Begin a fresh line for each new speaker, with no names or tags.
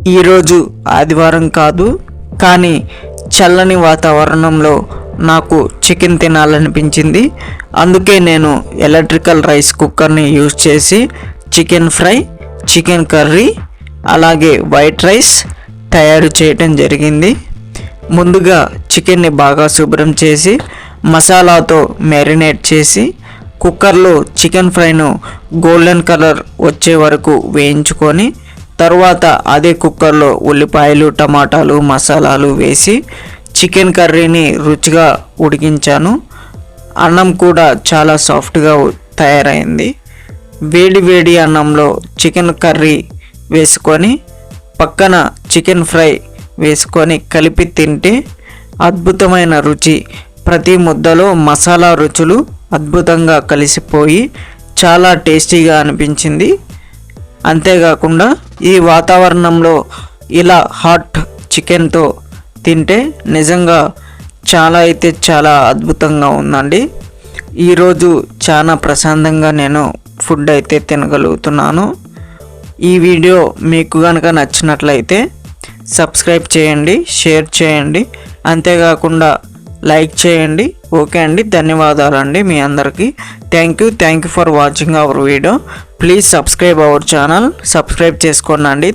ఈరోజు ఆదివారం కాదు, కానీ చల్లని వాతావరణంలో నాకు చికెన్ తినాలనిపించింది. అందుకే నేను ఎలక్ట్రికల్ రైస్ కుక్కర్ని యూజ్ చేసి చికెన్ ఫ్రై, చికెన్ కర్రీ, అలాగే వైట్ రైస్ తయారు చేయటం జరిగింది. ముందుగా చికెన్ని బాగా శుభ్రం చేసి మసాలాతో మ్యారినేట్ చేసి కుక్కర్లో చికెన్ ఫ్రైను గోల్డెన్ కలర్ వచ్చే వరకు వేయించుకొని తర్వాత అదే కుక్కర్లో ఉల్లిపాయలు, టమాటాలు, మసాలాలు వేసి చికెన్ కర్రీని రుచిగా ఉడికించాను. అన్నం కూడా చాలా సాఫ్ట్గా తయారైంది. వేడి వేడి అన్నంలో చికెన్ కర్రీ వేసుకొని పక్కన చికెన్ ఫ్రై వేసుకొని కలిపి తింటే అద్భుతమైన రుచి. ప్రతి ముద్దలో మసాలా రుచులు అద్భుతంగా కలిసిపోయి చాలా టేస్టీగా అనిపించింది. అంతేకాకుండా ఈ వాతావరణంలో ఇలా హాట్ చికెన్తో తింటే నిజంగా చాలా అద్భుతంగా ఉందండి. ఈరోజు చాలా ప్రశాంతంగా నేను ఫుడ్ అయితే తినగలుగుతున్నాను. ఈ వీడియో మీకు కనుక నచ్చినట్లయితే సబ్స్క్రైబ్ చేయండి, షేర్ చేయండి, అంతేకాకుండా లైక్ చేయండి. ఓకే అండి, ధన్యవాదాలండి మీ అందరికీ. Thank you for watching our video. Please subscribe our channel. Subscribe చేసుకోండి.